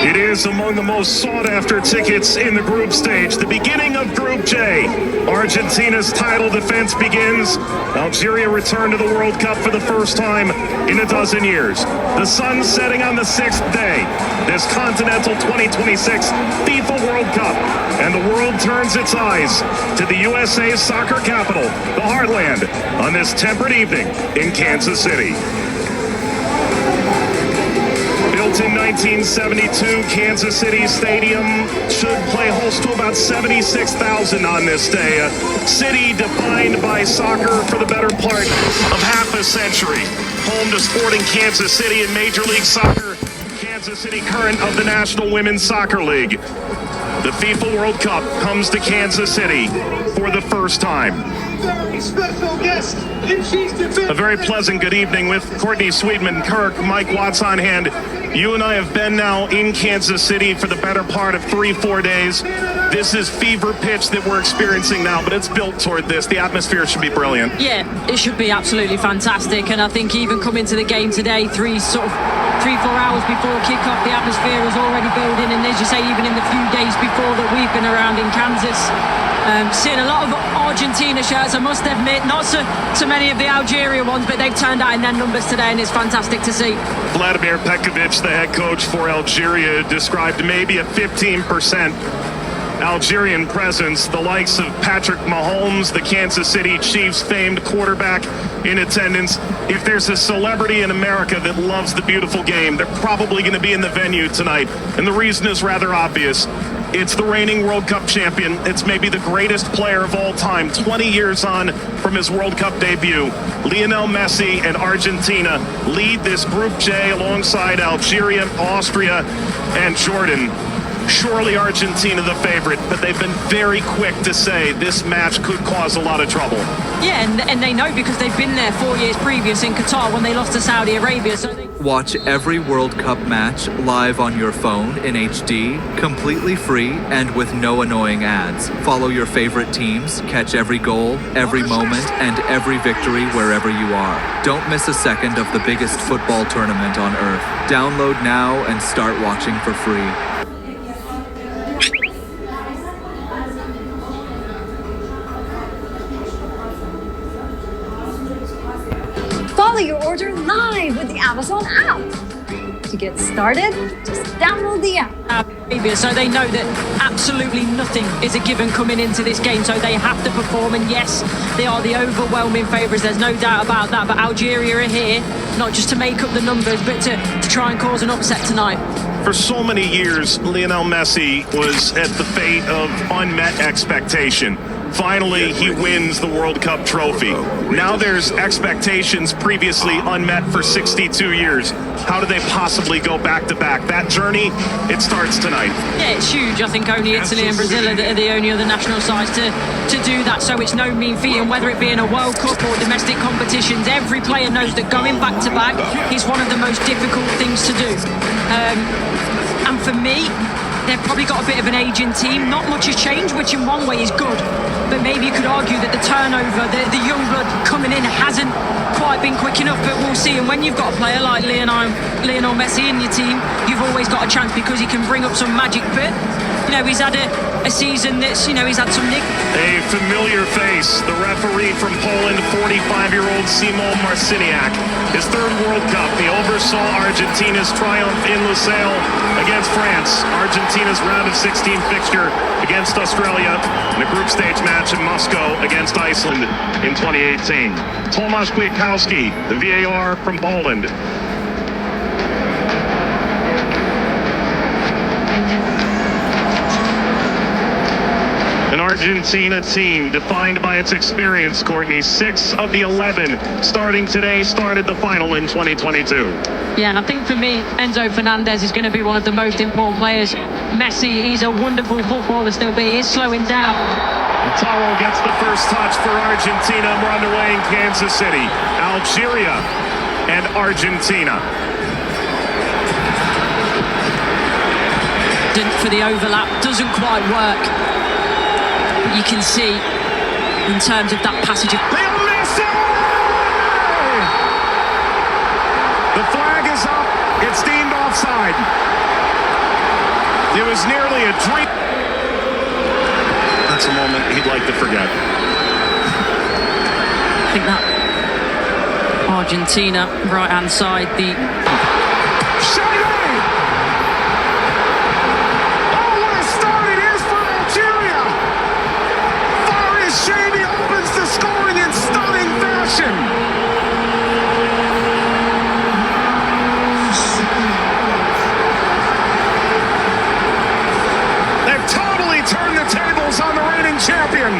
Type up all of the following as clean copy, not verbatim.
It is among the most sought-after tickets in the group stage. The beginning of Group J. Argentina's title defense begins. Algeria returned to the World Cup for the first time in a dozen years. The sun setting on the sixth day. This Continental 2026 FIFA World Cup. And the world turns its eyes to the USA's soccer capital, the Heartland, on this temperate evening in Kansas City. Built in 1972, Kansas City Stadium should play host to about 76,000 on this day. A city defined by soccer for the better part of half a century. Home to Sporting Kansas City in Major League Soccer. Kansas City current of the National Women's Soccer League. The FIFA World Cup comes to Kansas City for the first time. Special guest, a very pleasant good evening with Courtney Sweetman, Kirk, Mike Watts on hand. You and I have been now in Kansas City for the better part of 3-4 days. This is fever pitch that we're experiencing now, but it's built toward this. The atmosphere should be brilliant. Yeah, it should be absolutely fantastic. And I think even coming to the game today, 3-4 hours before kickoff, the atmosphere is already building. And as you say, even in the few days before that we've been around in Kansas, seeing a lot of Argentina shirts, I must admit, not so many of the Algeria ones, but they've turned out in their numbers today, and it's fantastic to see. Vladimir Petkovic, the head coach for Algeria, described maybe a 15% Algerian presence. The likes of Patrick Mahomes, the Kansas City Chiefs famed quarterback, in attendance. If there's a celebrity in America that loves the beautiful game, they're probably going to be in the venue tonight. And the reason is rather obvious. It's the reigning World Cup champion. It's maybe the greatest player of all time, 20 years on from his World Cup debut. Lionel Messi and Argentina lead this Group J alongside Algeria, Austria, and Jordan. Surely Argentina the favorite, but they've been very quick to say this match could cause a lot of trouble. Yeah, and they know because they've been there 4 years previous in Qatar when they lost to Saudi Arabia. So watch every World Cup match live on your phone in HD, completely free and with no annoying ads. Follow your favorite teams, catch every goal, every moment, and every victory wherever you are. Don't miss a second of the biggest football tournament on Earth. Download now and start watching for free. Follow your order live with the Amazon app. To get started, just download the app. So they know that absolutely nothing is a given coming into this game, so they have to perform. And yes, they are the overwhelming favourites, there's no doubt about that. But Algeria are here, not just to make up the numbers, but to try and cause an upset tonight. For so many years, Lionel Messi was at the fate of unmet expectation. Finally, he wins the World Cup trophy. Now there's expectations previously unmet for 62 years. How do they possibly go back-to-back? That journey, it starts tonight. Yeah, it's huge. I think only Italy and Brazil are the only other national sides to do that, so it's no mean feat. And whether it be in a World Cup or domestic competitions, every player knows that going back-to-back is one of the most difficult things to do. And for me, they've probably got a bit of an aging team. Not much has changed, which in one way is good. But maybe you could argue that the turnover, the young blood coming in hasn't quite been quick enough, but we'll see. And when you've got a player like Lionel Messi in your team, you've always got a chance because he can bring up some magic. But, you know, he's had a season that's, you know, he's had some nick. A familiar face, the referee from Poland, 45-year-old Simon Marciniak. His third World Cup, he oversaw Argentina's triumph in Lusail against France. Argentina's round of 16 fixture against Australia in a group stage match in Moscow against Iceland in 2018. Tomasz Kwiatkowski, the VAR from Poland. An Argentina team defined by its experience, Courtney. 6 of the 11 starting today started the final in 2022. Yeah, and I think for me, Enzo Fernandez is going to be one of the most important players. Messi, he's a wonderful footballer still, but he is slowing down. Taro gets the first touch for Argentina. We're underway in Kansas City. Algeria and Argentina. For the overlap, doesn't quite work. But you can see, in terms of that passage of... Lionel Messi! The flag is up. It's deemed offside. It was nearly a dream. That's a moment he'd like to forget. I think that Argentina, right-hand side, the... Oh, what a start it is for Algeria! Faris Shady opens the scoring in stunning fashion. They've totally turned the tables on the reigning champion.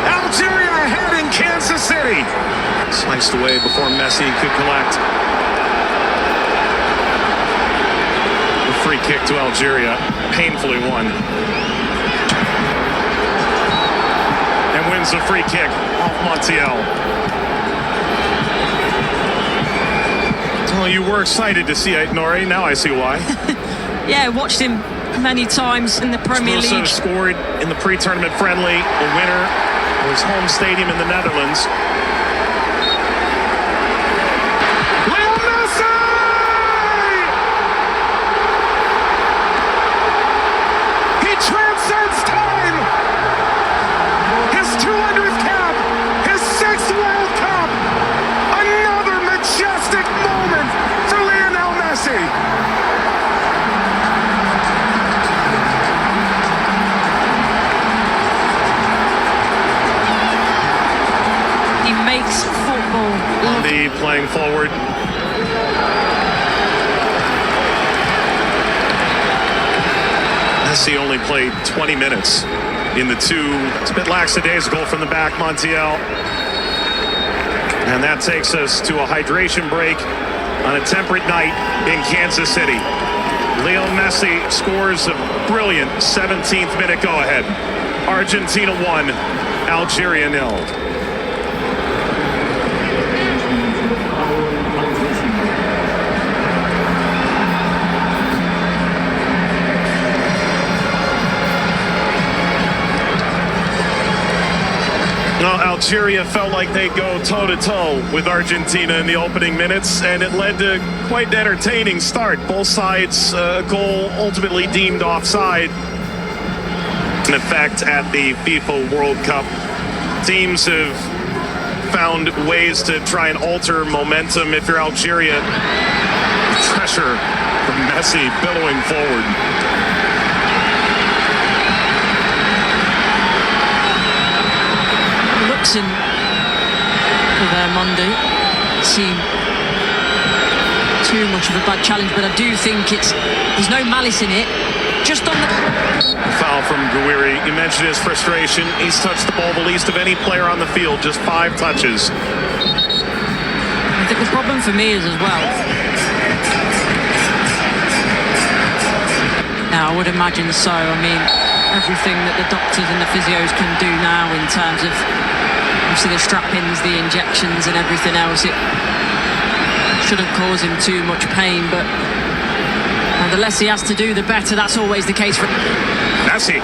Algeria ahead in Kansas City. Sliced away before Messi could collect. The free kick to Algeria, painfully won. And wins the free kick off Montiel. Well, you were excited to see it, Nori. Now I see why. Yeah, watched him many times in the Premier Also League. scored in the pre-tournament friendly. The winner was home stadium in the Netherlands. Leo Messi! He transcends time! His 200th cap! His 6th World Cup! Another majestic moment for Lionel Messi! He makes football look... Andy playing forward. Messi only played 20 minutes in the two. It's a bit lackadaisical from the back, Montiel. And that takes us to a hydration break on a temperate night in Kansas City. Leo Messi scores a brilliant 17th minute go-ahead. Argentina 1, Algeria 0. Well, Algeria felt like they'd go toe-to-toe with Argentina in the opening minutes, and it led to quite an entertaining start. Both sides, a goal ultimately deemed offside. In effect, at the FIFA World Cup, teams have found ways to try and alter momentum. If you're Algeria, pressure from Messi billowing forward. Looks in for their Monday. Seem too much of a bad challenge, but I do think there's no malice in it. Just on the Foul from Gouiri. You mentioned his frustration. He's touched the ball the least of any player on the field, just 5 touches. I think the problem for me is as well. Now, I would imagine so. I mean, everything that the doctors and the physios can do now in terms of obviously the strap-ins, the injections and everything else, it shouldn't cause him too much pain, but the less he has to do, the better. That's always the case for Messi.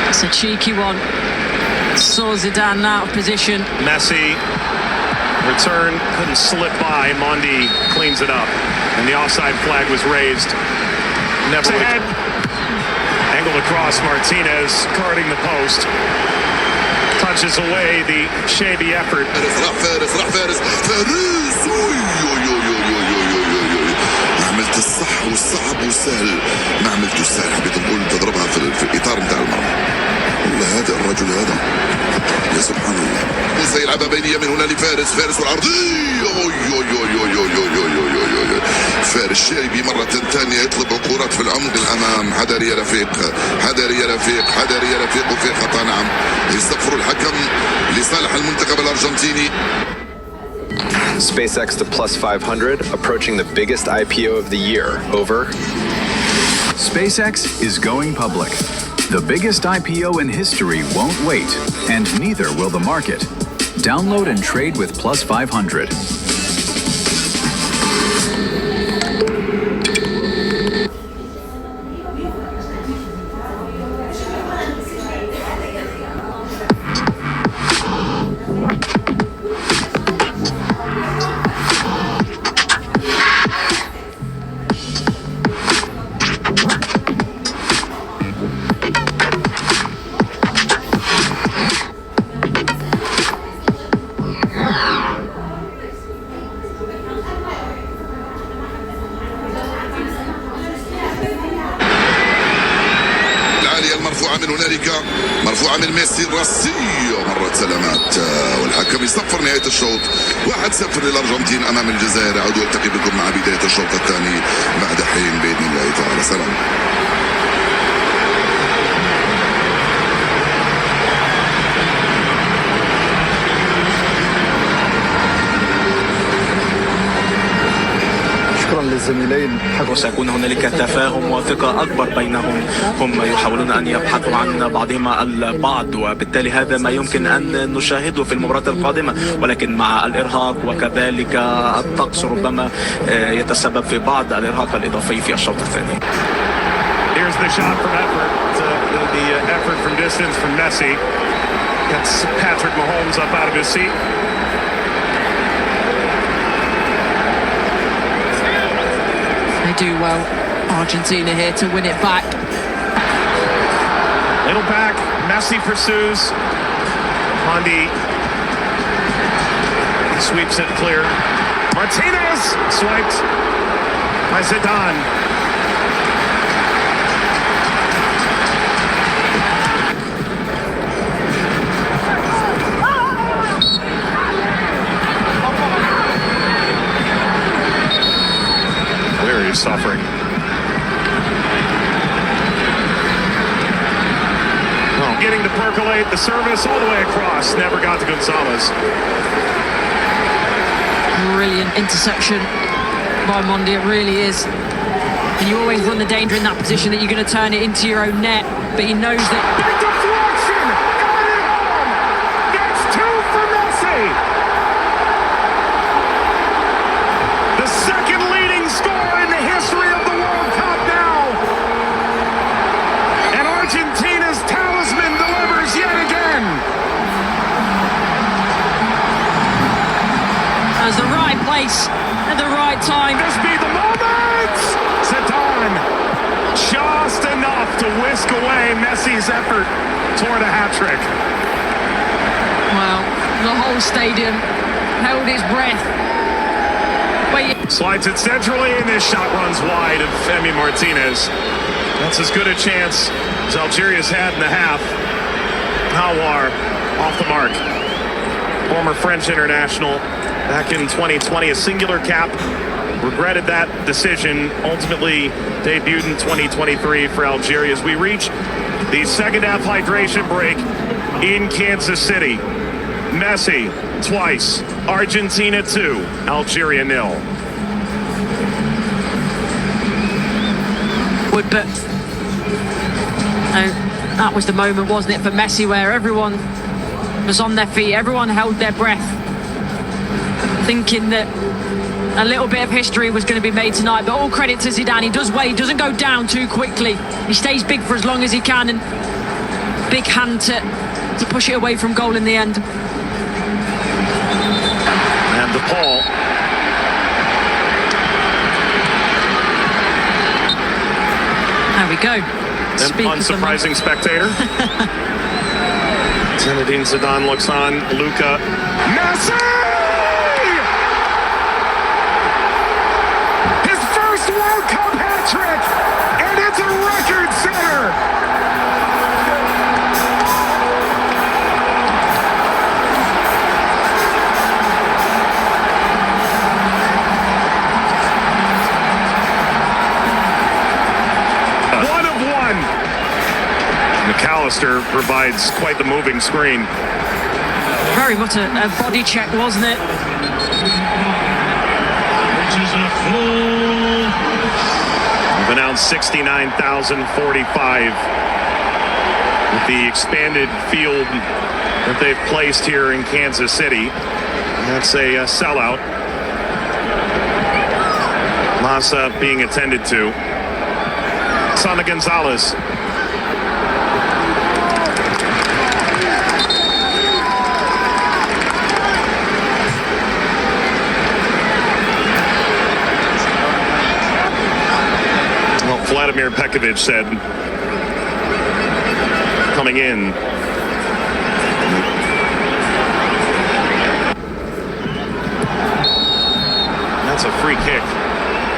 It's a cheeky one. Saw Zidane out of position. Messi, return, couldn't slip by. Mondi cleans it up. And the offside flag was raised. Never ahead. Angled across, Martinez guarding the post. Touches away the shabby effort. فارس عملت الصح والصعب والسهل ما عملته السهل. حبيت نقول تضربها في الاطار نتاع المرمى. والله هذا الرجل هذا يا سبحان الله. موسى يلعبها بينيه من هنا لفارس والعرضيه. فارس الشايبي مرة ثانية يطلب كرات في العمق الأمام. حذر يا رفيق وفي خطأ. نعم يصفر الحكم لصالح المنتخب الأرجنتيني. SpaceX to plus 500, approaching the biggest IPO of the year. Over. SpaceX is going public. The biggest IPO in history won't wait, and neither will the market. Download and trade with plus 500. مرفوعة من هنالك، مرفوعة من ميسي الراسية، مرت سلامات والحكم يصفر نهاية الشوط. 1-0 للأرجنتين أمام الجزائر. عودوا ألتقي بكم مع بداية الشوط الثاني بعد حين بإذن الله تعالى. سلام. شكرا للزميلين. وسيكون هنالك تفاهم وثقة أكبر بينهم. هم يحاولون أن يبحثوا عن بعضهما البعض، وبالتالي هذا ما يمكن أن نشاهده في المباراة القادمة، ولكن مع الإرهاق وكذلك الطقس ربما يتسبب في بعض الإرهاق الإضافي في الشوط الثاني. Here's the shot from effort. The effort from distance from Messi. Gets Patrick Mahomes up out of his seat. They do well, Argentina here, to win it back. Little back, Messi pursues. Mondi sweeps it clear. Martinez swiped by Zidane. Suffering. Oh, getting to percolate the service all the way across. Never got to Gonzalez. Brilliant interception by Mondi, it really is. And you always run the danger in that position that you're going to turn it into your own net, but he knows that. Big deflection! Got it home! That's 2 for Messi! The second leading scorer in the history of the World Cup now! And Argentina's talisman delivers yet again! That's the right place at the right time. This be the moment! Zidane! Just enough to whisk away Messi's effort toward a hat-trick. Well, the whole stadium held its breath. Slides it centrally, and this shot runs wide of Femi Martinez. That's as good a chance as Algeria's had in the half. Hawar off the mark. Former French international back in 2020, a singular cap. Regretted that decision. Ultimately debuted in 2023 for Algeria as we reach the second half hydration break in Kansas City. Messi twice, Argentina 2, Algeria 0. But that was the moment, wasn't it, for Messi, where everyone was on their feet, everyone held their breath, thinking that a little bit of history was going to be made tonight. But all credit to Zidane. He does well. He doesn't go down too quickly. He stays big for as long as he can, and big hand to push it away from goal in the end. And the Paul. There we go. An unsurprising spectator. Zinedine Zidane looks on. Luka. Messi! His first World Cup hat-trick! And it's a record setter! McAllister provides quite the moving screen. Very much a body check, wasn't it? We've announced 69,045 with the expanded field that they've placed here in Kansas City. That's a sellout. Massa being attended to. Sana Gonzalez. Vladimir Pekovic said coming in. That's a free kick.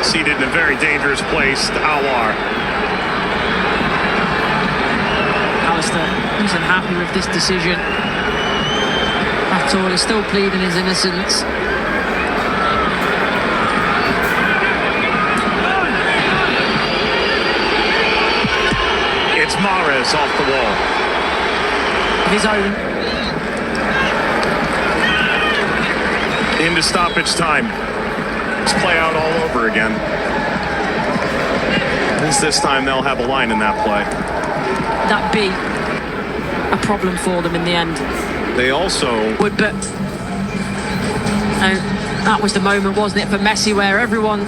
Seated in a very dangerous place to Hawar. that isn't happy with this decision at all. He's still pleading his innocence. It's Mahrez off the wall. Of his own. Into stoppage time. Let's play out all over again. This time they'll have a line in that play. That'd be a problem for them in the end. They also But that was the moment, wasn't it, for Messi, where everyone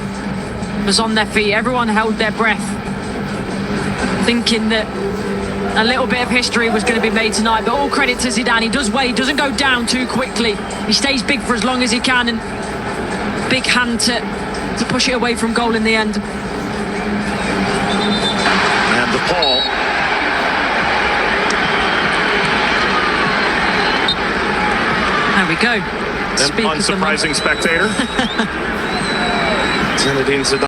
was on their feet, everyone held their breath, thinking that a little bit of history was going to be made tonight. But all credit to Zidane. He does wait, doesn't go down too quickly. He stays big for as long as he can, and big hand to push it away from goal in the end. and the ball. There we go. An unsurprising spectator. Zinedine Zidane.